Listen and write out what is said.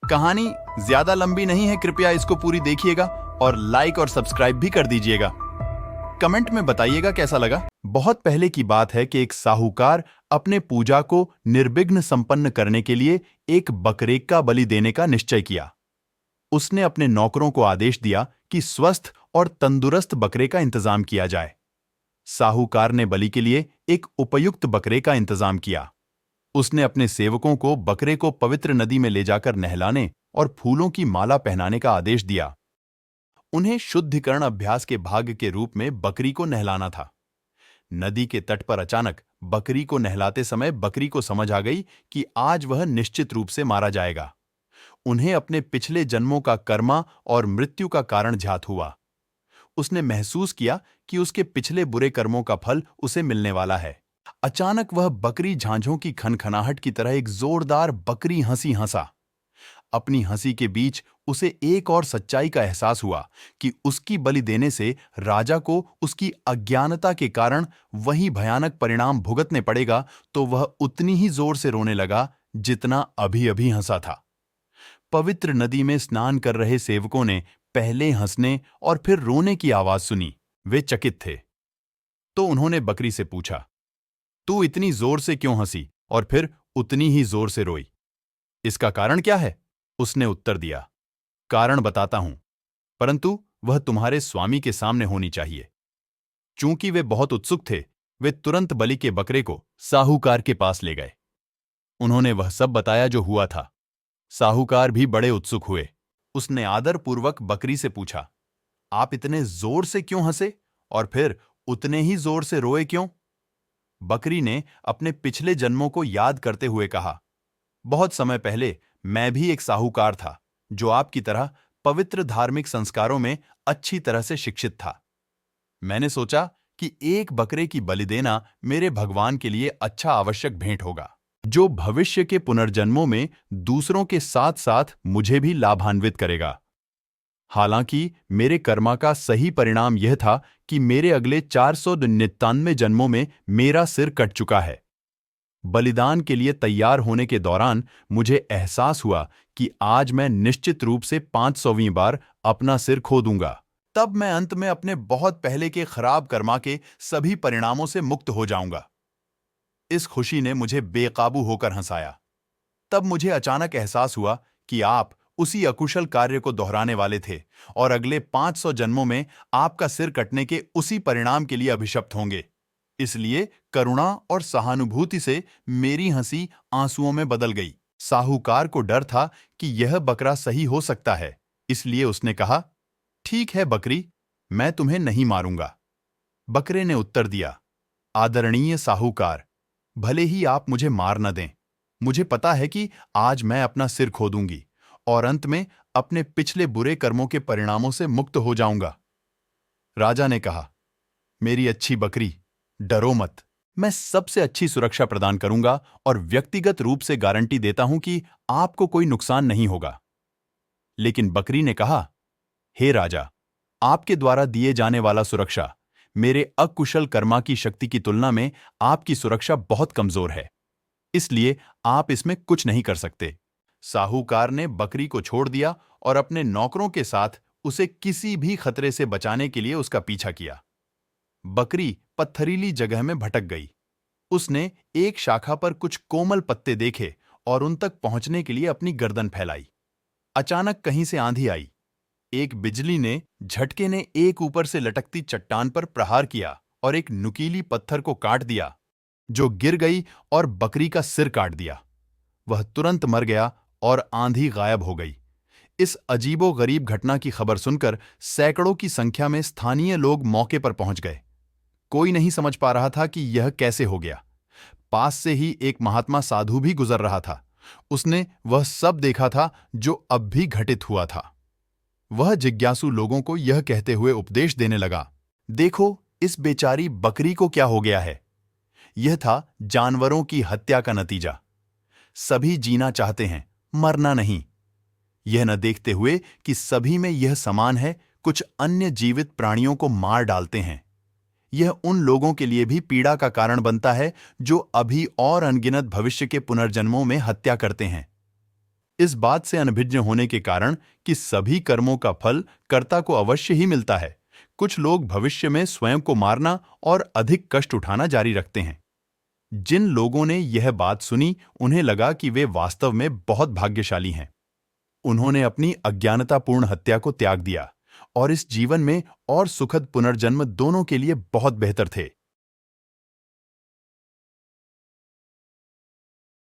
कहानी ज्यादा लंबी नहीं है, कृपया इसको पूरी देखिएगा और लाइक और सब्सक्राइब भी कर दीजिएगा। कमेंट में बताइएगा कैसा लगा। बहुत पहले की बात है कि एक साहूकार अपने पूजा को निर्विघ्न संपन्न करने के लिए एक बकरे का बलि देने का निश्चय किया। उसने अपने नौकरों को आदेश दिया कि स्वस्थ और तंदुरुस्त बकरे का इंतजाम किया जाए। साहूकार ने बलि के लिए एक उपयुक्त बकरे का इंतजाम किया। उसने अपने सेवकों को बकरे को पवित्र नदी में ले जाकर नहलाने और फूलों की माला पहनाने का आदेश दिया। उन्हें शुद्धिकरण अभ्यास के भाग के रूप में बकरी को नहलाना था। नदी के तट पर अचानक बकरी को नहलाते समय बकरी को समझ आ गई कि आज वह निश्चित रूप से मारा जाएगा। उन्हें अपने पिछले जन्मों का कर्मा और मृत्यु का कारण ज्ञात हुआ। उसने महसूस किया कि उसके पिछले बुरे कर्मों का फल उसे मिलने वाला है। अचानक वह बकरी झांझों की खनखनाहट की तरह एक जोरदार बकरी हंसी हंसा। अपनी हंसी के बीच उसे एक और सच्चाई का एहसास हुआ कि उसकी बलि देने से राजा को उसकी अज्ञानता के कारण वही भयानक परिणाम भुगतने पड़ेगा, तो वह उतनी ही जोर से रोने लगा जितना अभी अभी हंसा था। पवित्र नदी में स्नान कर रहे सेवकों ने पहले हंसने और फिर रोने की आवाज सुनी। वे चकित थे। तो उन्होंने बकरी से पूछा, तू इतनी जोर से क्यों हंसी और फिर उतनी ही जोर से रोई? इसका कारण क्या है? उसने उत्तर दिया, कारण बताता हूं, परंतु वह तुम्हारे स्वामी के सामने होनी चाहिए। चूंकि वे बहुत उत्सुक थे, वे तुरंत बलि के बकरे को साहूकार के पास ले गए। उन्होंने वह सब बताया जो हुआ था। साहूकार भी बड़े उत्सुक हुए। उसने आदरपूर्वक बकरी से पूछा, आप इतने जोर से क्यों हंसे और फिर उतने ही जोर से रोए क्यों? बकरी ने अपने पिछले जन्मों को याद करते हुए कहा, बहुत समय पहले मैं भी एक साहूकार था जो आपकी तरह पवित्र धार्मिक संस्कारों में अच्छी तरह से शिक्षित था। मैंने सोचा कि एक बकरे की बलि देना मेरे भगवान के लिए अच्छा आवश्यक भेंट होगा, जो भविष्य के पुनर्जन्मों में दूसरों के साथ साथ मुझे भी लाभान्वित करेगा। हालांकि मेरे कर्मा का सही परिणाम यह था कि मेरे अगले 499 जन्मों में मेरा सिर कट चुका है। बलिदान के लिए तैयार होने के दौरान मुझे एहसास हुआ कि आज मैं निश्चित रूप से 500वीं बार अपना सिर खो दूंगा। तब मैं अंत में अपने बहुत पहले के खराब कर्मा के सभी परिणामों से मुक्त हो जाऊंगा। इस खुशी ने मुझे बेकाबू होकर हंसाया। तब मुझे अचानक एहसास हुआ कि आप उसी अकुशल कार्य को दोहराने वाले थे और अगले 500 जन्मों में आपका सिर कटने के उसी परिणाम के लिए अभिशप्त होंगे। इसलिए करुणा और सहानुभूति से मेरी हंसी आंसुओं में बदल गई। साहूकार को डर था कि यह बकरा सही हो सकता है, इसलिए उसने कहा, ठीक है बकरी, मैं तुम्हें नहीं मारूंगा। बकरे ने उत्तर दिया, आदरणीय साहूकार, भले ही आप मुझे मार न दें, मुझे पता है कि आज मैं अपना सिर खो दूंगी और अंत में अपने पिछले बुरे कर्मों के परिणामों से मुक्त हो जाऊंगा। राजा ने कहा, मेरी अच्छी बकरी, डरो मत, मैं सबसे अच्छी सुरक्षा प्रदान करूंगा और व्यक्तिगत रूप से गारंटी देता हूं कि आपको कोई नुकसान नहीं होगा। लेकिन बकरी ने कहा, हे राजा, आपके द्वारा दिए जाने वाला सुरक्षा मेरे अकुशल कर्मा की शक्ति की तुलना में आपकी सुरक्षा बहुत कमजोर है, इसलिए आप इसमें कुछ नहीं कर सकते। साहूकार ने बकरी को छोड़ दिया और अपने नौकरों के साथ उसे किसी भी खतरे से बचाने के लिए उसका पीछा किया। बकरी पत्थरीली जगह में भटक गई। उसने एक शाखा पर कुछ कोमल पत्ते देखे और उन तक पहुंचने के लिए अपनी गर्दन फैलाई। अचानक कहीं से आंधी आई। एक बिजली ने झटके ने एक ऊपर से लटकती चट्टान पर प्रहार किया और एक नुकीली पत्थर को काट दिया, जो गिर गई और बकरी का सिर काट दिया। वह तुरंत मर गया और आंधी गायब हो गई। इस अजीबोगरीब घटना की खबर सुनकर सैकड़ों की संख्या में स्थानीय लोग मौके पर पहुंच गए। कोई नहीं समझ पा रहा था कि यह कैसे हो गया। पास से ही एक महात्मा साधु भी गुजर रहा था। उसने वह सब देखा था जो अब भी घटित हुआ था। वह जिज्ञासु लोगों को यह कहते हुए उपदेश देने लगा, देखो इस बेचारी बकरी को क्या हो गया है। यह था जानवरों की हत्या का नतीजा। सभी जीना चाहते हैं, मरना नहीं। यह न देखते हुए कि सभी में यह समान है, कुछ अन्य जीवित प्राणियों को मार डालते हैं। यह उन लोगों के लिए भी पीड़ा का कारण बनता है जो अभी और अनगिनत भविष्य के पुनर्जन्मों में हत्या करते हैं। इस बात से अनभिज्ञ होने के कारण कि सभी कर्मों का फल कर्ता को अवश्य ही मिलता है, कुछ लोग भविष्य में स्वयं को मारना और अधिक कष्ट उठाना जारी रखते हैं। जिन लोगों ने यह बात सुनी, उन्हें लगा कि वे वास्तव में बहुत भाग्यशाली हैं। उन्होंने अपनी अज्ञानतापूर्ण हत्या को त्याग दिया और इस जीवन में और सुखद पुनर्जन्म दोनों के लिए बहुत बेहतर थे।